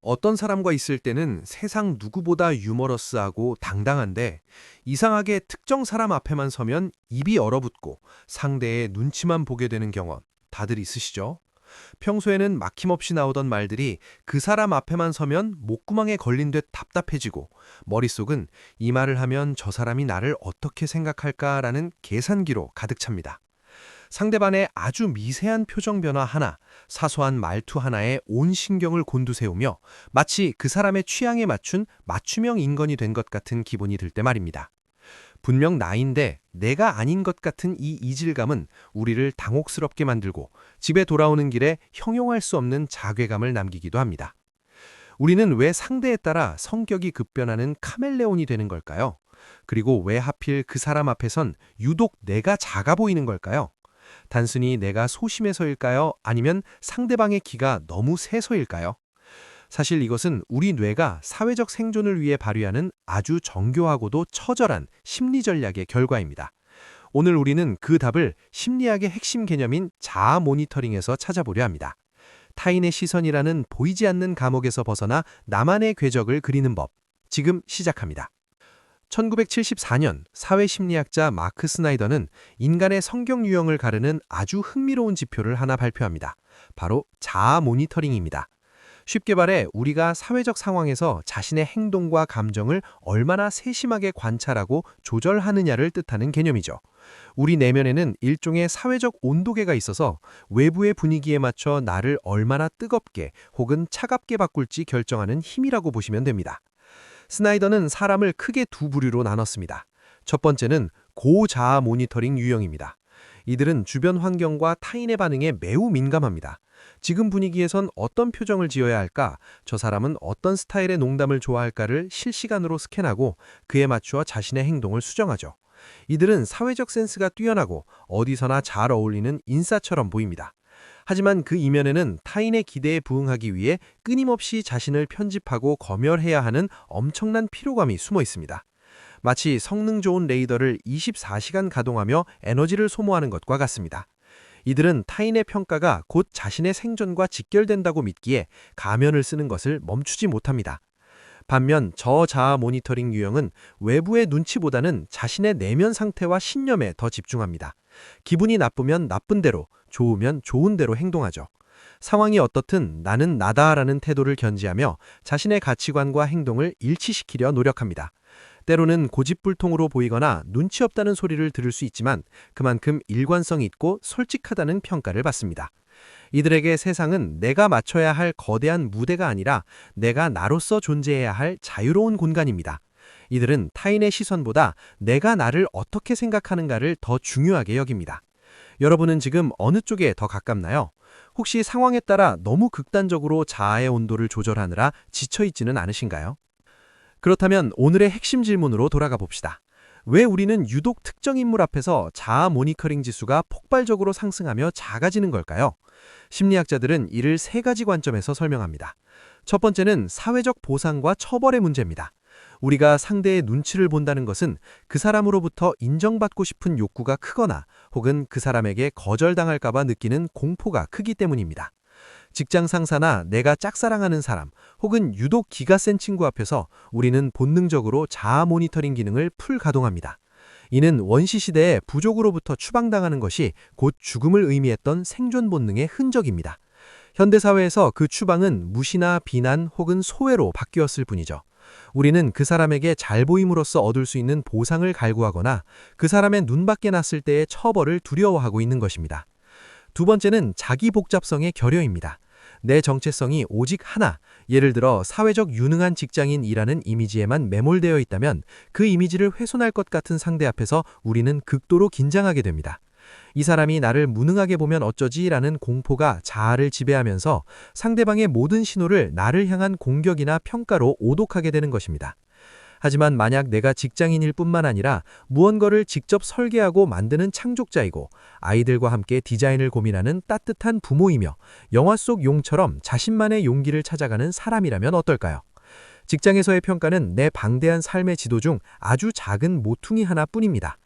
어떤 사람과 있을 때는 세상 누구보다 유머러스하고 당당한데 이상하게 특정 사람 앞에만 서면 입이 얼어붙고 상대의 눈치만 보게 되는 경험 다들 있으시죠? 평소에는 막힘없이 나오던 말들이 그 사람 앞에만 서면 목구멍에 걸린 듯 답답해지고 머릿속은 이 말을 하면 저 사람이 나를 어떻게 생각할까라는 계산기로 가득 찹니다. 상대방의 아주 미세한 표정 변화 하나, 사소한 말투 하나에 온 신경을 곤두세우며 마치 그 사람의 취향에 맞춘 맞춤형 인간이 된 것 같은 기분이 들 때 말입니다. 분명 나인데 내가 아닌 것 같은 이 이질감은 우리를 당혹스럽게 만들고 집에 돌아오는 길에 형용할 수 없는 자괴감을 남기기도 합니다. 우리는 왜 상대에 따라 성격이 급변하는 카멜레온이 되는 걸까요? 그리고 왜 하필 그 사람 앞에선 유독 내가 작아 보이는 걸까요? 단순히 내가 소심해서일까요? 아니면 상대방의 기가 너무 세서일까요? 사실 이것은 우리 뇌가 사회적 생존을 위해 발휘하는 아주 정교하고도 처절한 심리 전략의 결과입니다. 오늘 우리는 그 답을 심리학의 핵심 개념인 자아 모니터링에서 찾아보려 합니다. 타인의 시선이라는 보이지 않는 감옥에서 벗어나 나만의 궤적을 그리는 법. 지금 시작합니다. 1974년 사회심리학자 마크 스나이더는 인간의 성격 유형을 가르는 아주 흥미로운 지표를 하나 발표합니다. 바로 자아 모니터링입니다. 쉽게 말해 우리가 사회적 상황에서 자신의 행동과 감정을 얼마나 세심하게 관찰하고 조절하느냐를 뜻하는 개념이죠. 우리 내면에는 일종의 사회적 온도계가 있어서 외부의 분위기에 맞춰 나를 얼마나 뜨겁게 혹은 차갑게 바꿀지 결정하는 힘이라고 보시면 됩니다. 스나이더는 사람을 크게 두 부류로 나눴습니다. 첫 번째는 고자아 모니터링 유형입니다. 이들은 주변 환경과 타인의 반응에 매우 민감합니다. 지금 분위기에선 어떤 표정을 지어야 할까, 저 사람은 어떤 스타일의 농담을 좋아할까를 실시간으로 스캔하고 그에 맞추어 자신의 행동을 수정하죠. 이들은 사회적 센스가 뛰어나고 어디서나 잘 어울리는 인싸처럼 보입니다. 하지만 그 이면에는 타인의 기대에 부응하기 위해 끊임없이 자신을 편집하고 검열해야 하는 엄청난 피로감이 숨어 있습니다. 마치 성능 좋은 레이더를 24시간 가동하며 에너지를 소모하는 것과 같습니다. 이들은 타인의 평가가 곧 자신의 생존과 직결된다고 믿기에 가면을 쓰는 것을 멈추지 못합니다. 반면 저자아 모니터링 유형은 외부의 눈치보다는 자신의 내면 상태와 신념에 더 집중합니다. 기분이 나쁘면 나쁜 대로, 좋으면 좋은 대로 행동하죠. 상황이 어떻든 나는 나다라는 태도를 견지하며 자신의 가치관과 행동을 일치시키려 노력합니다. 때로는 고집불통으로 보이거나 눈치 없다는 소리를 들을 수 있지만 그만큼 일관성 있고 솔직하다는 평가를 받습니다. 이들에게 세상은 내가 맞춰야 할 거대한 무대가 아니라 내가 나로서 존재해야 할 자유로운 공간입니다. 이들은 타인의 시선보다 내가 나를 어떻게 생각하는가를 더 중요하게 여깁니다. 여러분은 지금 어느 쪽에 더 가깝나요? 혹시 상황에 따라 너무 극단적으로 자아의 온도를 조절하느라 지쳐있지는 않으신가요? 그렇다면 오늘의 핵심 질문으로 돌아가 봅시다. 왜 우리는 유독 특정 인물 앞에서 자아 모니터링 지수가 폭발적으로 상승하며 작아지는 걸까요? 심리학자들은 이를 세 가지 관점에서 설명합니다. 첫 번째는 사회적 보상과 처벌의 문제입니다. 우리가 상대의 눈치를 본다는 것은 그 사람으로부터 인정받고 싶은 욕구가 크거나 혹은 그 사람에게 거절당할까 봐 느끼는 공포가 크기 때문입니다. 직장 상사나 내가 짝사랑하는 사람 혹은 유독 기가 센 친구 앞에서 우리는 본능적으로 자아 모니터링 기능을 풀 가동합니다. 이는 원시시대에 부족으로부터 추방당하는 것이 곧 죽음을 의미했던 생존 본능의 흔적입니다. 현대사회에서 그 추방은 무시나 비난 혹은 소외로 바뀌었을 뿐이죠. 우리는 그 사람에게 잘 보임으로써 얻을 수 있는 보상을 갈구하거나 그 사람의 눈밖에 났을 때의 처벌을 두려워하고 있는 것입니다. 두 번째는 자기 복잡성의 결여입니다. 내 정체성이 오직 하나, 예를 들어 사회적 유능한 직장인이라는 이미지에만 매몰되어 있다면 그 이미지를 훼손할 것 같은 상대 앞에서 우리는 극도로 긴장하게 됩니다. 이 사람이 나를 무능하게 보면 어쩌지라는 공포가 자아를 지배하면서 상대방의 모든 신호를 나를 향한 공격이나 평가로 오독하게 되는 것입니다. 하지만 만약 내가 직장인일 뿐만 아니라 무언가를 직접 설계하고 만드는 창족자이고 아이들과 함께 디자인을 고민하는 따뜻한 부모이며 영화 속 용처럼 자신만의 용기를 찾아가는 사람이라면 어떨까요? 직장에서의 평가는 내 방대한 삶의 지도 중 아주 작은 모퉁이 하나뿐입니다.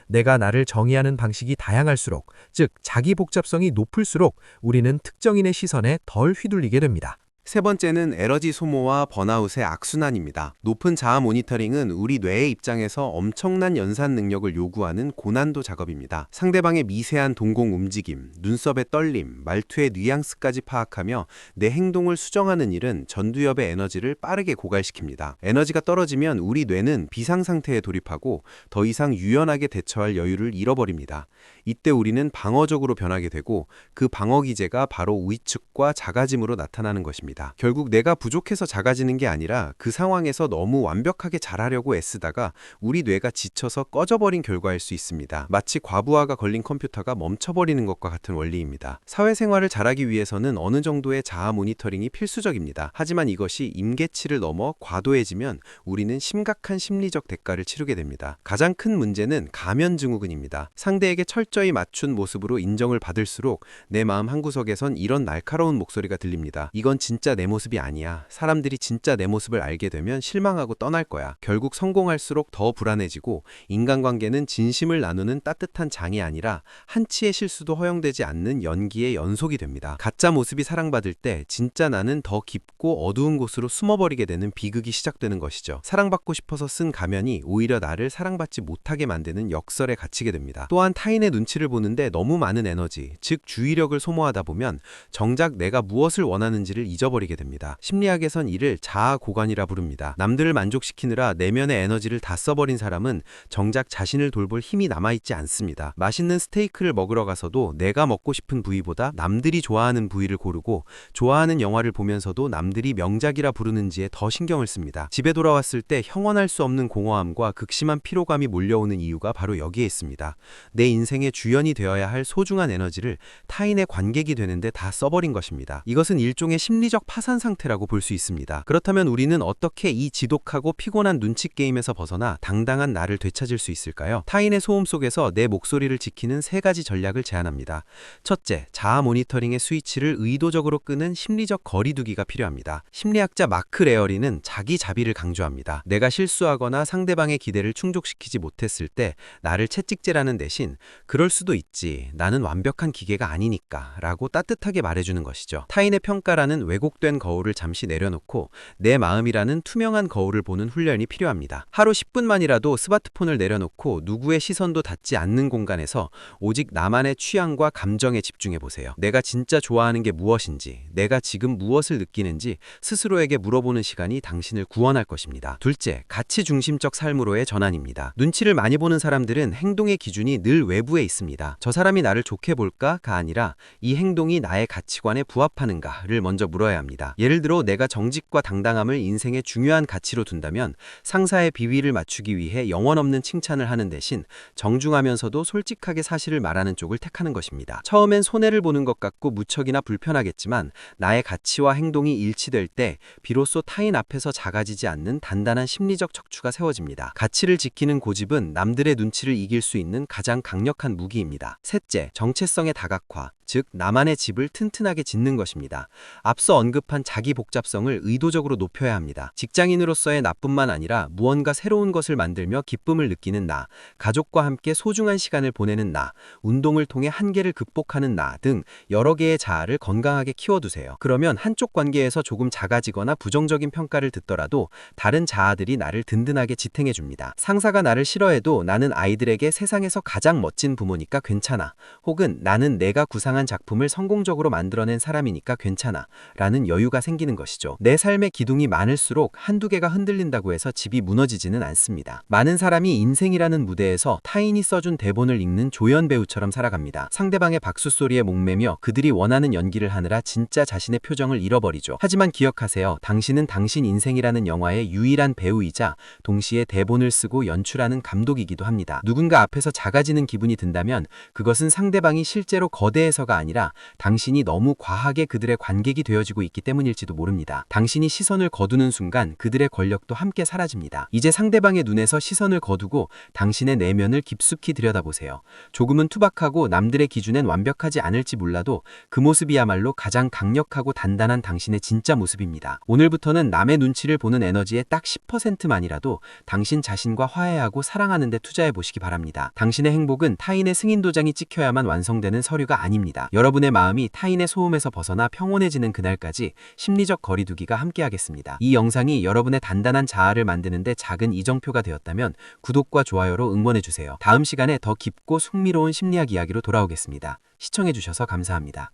내가 나를 정의하는 방식이 다양할수록, 즉 자기 복잡성이 높을수록 우리는 특정인의 시선에 덜 휘둘리게 됩니다. 세 번째는 에너지 소모와 번아웃의 악순환입니다. 높은 자아 모니터링은 우리 뇌의 입장에서 엄청난 연산 능력을 요구하는 고난도 작업입니다. 상대방의 미세한 동공 움직임, 눈썹의 떨림, 말투의 뉘앙스까지 파악하며 내 행동을 수정하는 일은 전두엽의 에너지를 빠르게 고갈시킵니다. 에너지가 떨어지면 우리 뇌는 비상 상태에 돌입하고 더 이상 유연하게 대처할 여유를 잃어버립니다. 이때 우리는 방어적으로 변하게 되고 그 방어 기제가 바로 위축과 작아짐으로 나타나는 것입니다. 결국 내가 부족해서 작아지는 게 아니라 그 상황에서 너무 완벽하게 잘하려고 애쓰다가 우리 뇌가 지쳐서 꺼져버린 결과일 수 있습니다. 마치 과부하가 걸린 컴퓨터가 멈춰버리는 것과 같은 원리입니다. 사회생활을 잘하기 위해서는 어느 정도의 자아 모니터링이 필수적입니다. 하지만 이것이 임계치를 넘어 과도해지면 우리는 심각한 심리적 대가를 치르게 됩니다. 가장 큰 문제는 가면증후군입니다. 상대에게 철저히 맞춘 모습으로 인정을 받을수록 내 마음 한구석에선 이런 날카로운 목소리가 들립니다. 이건 진짜 내 모습이 아니야. 사람들이 진짜 내 모습을 알게 되면 실망하고 떠날 거야. 결국 성공할수록 더 불안해지고 인간관계는 진심을 나누는 따뜻한 장이 아니라 한치의 실수도 허용되지 않는 연기의 연속이 됩니다. 가짜 모습이 사랑받을 때 진짜 나는 더 깊고 어두운 곳으로 숨어버리게 되는 비극이 시작되는 것이죠. 사랑받고 싶어서 쓴 가면이 오히려 나를 사랑받지 못하게 만드는 역설에 갇히게 됩니다. 또한 타인의 눈치를 보는데 너무 많은 에너지, 즉 주의력을 소모하다 보면 정작 내가 무엇을 원하는지를 잊어버리게 됩니다. 심리학에선 이를 자아 고관이라 부릅니다. 남들을 만족시키느라 내면의 에너지를 다 써버린 사람은 정작 자신을 돌볼 힘이 남아있지 않습니다. 맛있는 스테이크를 먹으러 가서도 내가 먹고 싶은 부위보다 남들이 좋아하는 부위를 고르고 좋아하는 영화를 보면서도 남들이 명작이라 부르는지에 더 신경을 씁니다. 집에 돌아왔을 때 형언할 수 없는 공허함과 극심한 피로감이 몰려오는 이유가 바로 여기에 있습니다. 내 인생의 주연이 되어야 할 소중한 에너지를 타인의 관객이 되는데 다 써버린 것입니다. 이것은 일종의 심리적 파산 상태라고 볼 수 있습니다. 그렇다면 우리는 어떻게 이 지독하고 피곤한 눈치 게임에서 벗어나 당당한 나를 되찾을 수 있을까요? 타인의 소음 속에서 내 목소리를 지키는 세 가지 전략을 제안합니다. 첫째, 자아 모니터링의 스위치를 의도적으로 끄는 심리적 거리두기가 필요합니다. 심리학자 마크 레어리는 자기 자비를 강조합니다. 내가 실수하거나 상대방의 기대를 충족시키지 못했을 때 나를 채찍질하는 대신 그럴 수도 있지, 나는 완벽한 기계가 아니니까 라고 따뜻하게 말해주는 것이죠. 타인의 평가라는 왜곡된 거울을 잠시 내려놓고 내 마음이라는 투명한 거울을 보는 훈련이 필요합니다. 하루 10분만이라도 스마트폰을 내려놓고 누구의 시선도 닿지 않는 공간에서 오직 나만의 취향과 감정에 집중해보세요. 내가 진짜 좋아하는 게 무엇인지, 내가 지금 무엇을 느끼는지 스스로에게 물어보는 시간이 당신을 구원할 것입니다. 둘째, 가치 중심적 삶으로의 전환입니다. 눈치를 많이 보는 사람들은 행동의 기준이 늘 외부에 있습니다. 저 사람이 나를 좋게 볼까가 아니라 이 행동이 나의 가치관에 부합하는가를 먼저 물어야 합니다. 예를 들어 내가 정직과 당당함을 인생의 중요한 가치로 둔다면 상사의 비위를 맞추기 위해 영혼 없는 칭찬을 하는 대신 정중하면서도 솔직하게 사실을 말하는 쪽을 택하는 것입니다. 처음엔 손해를 보는 것 같고 무척이나 불편하겠지만 나의 가치와 행동이 일치될 때 비로소 타인 앞에서 작아지지 않는 단단한 심리적 척추가 세워집니다. 가치를 지키는 고집은 남들의 눈치를 이길 수 있는 가장 강력한 무기입니다. 셋째, 정체성의 다각화. 즉 나만의 집을 튼튼하게 짓는 것입니다. 앞서 언급한 자기 복잡성을 의도적으로 높여야 합니다. 직장인으로서의 나뿐만 아니라 무언가 새로운 것을 만들며 기쁨을 느끼는 나, 가족과 함께 소중한 시간을 보내는 나, 운동을 통해 한계를 극복하는 나 등 여러 개의 자아를 건강하게 키워두세요. 그러면 한쪽 관계에서 조금 작아지거나 부정적인 평가를 듣더라도 다른 자아들이 나를 든든하게 지탱해줍니다. 상사가 나를 싫어해도 나는 아이들에게 세상에서 가장 멋진 부모니까 괜찮아. 혹은 나는 내가 구상한 작품을 성공적으로 만들어낸 사람이니까 괜찮아 라는 여유가 생기는 것이죠. 내 삶의 기둥이 많을수록 한두 개가 흔들린다고 해서 집이 무너지지는 않습니다. 많은 사람이 인생이라는 무대에서 타인이 써준 대본을 읽는 조연 배우처럼 살아갑니다. 상대방의 박수 소리에 목매며 그들이 원하는 연기를 하느라 진짜 자신의 표정을 잃어버리죠. 하지만 기억하세요. 당신은 당신 인생이라는 영화의 유일한 배우이자 동시에 대본을 쓰고 연출하는 감독이기도 합니다. 누군가 앞에서 작아지는 기분이 든다면 그것은 상대방이 실제로 거대해서가 아니라 당신이 너무 과하게 그들의 관객이 되어지고 있기 때문일지도 모릅니다. 당신이 시선을 거두는 순간 그들의 권력도 함께 사라집니다. 이제 상대방의 눈에서 시선을 거두고 당신의 내면을 깊숙이 들여다보세요. 조금은 투박하고 남들의 기준엔 완벽하지 않을지 몰라도 그 모습이야말로 가장 강력하고 단단한 당신의 진짜 모습입니다. 오늘부터는 남의 눈치를 보는 에너지의 딱 10%만이라도 당신 자신과 화해하고 사랑하는 데 투자해 보시기 바랍니다. 당신의 행복은 타인의 승인 도장이 찍혀야만 완성되는 서류가 아닙니다. 있습니다. 여러분의 마음이 타인의 소음에서 벗어나 평온해지는 그날까지 심리적 거리두기가 함께하겠습니다. 이 영상이 여러분의 단단한 자아를 만드는데 작은 이정표가 되었다면 구독과 좋아요로 응원해주세요. 다음 시간에 더 깊고 흥미로운 심리학 이야기로 돌아오겠습니다. 시청해주셔서 감사합니다.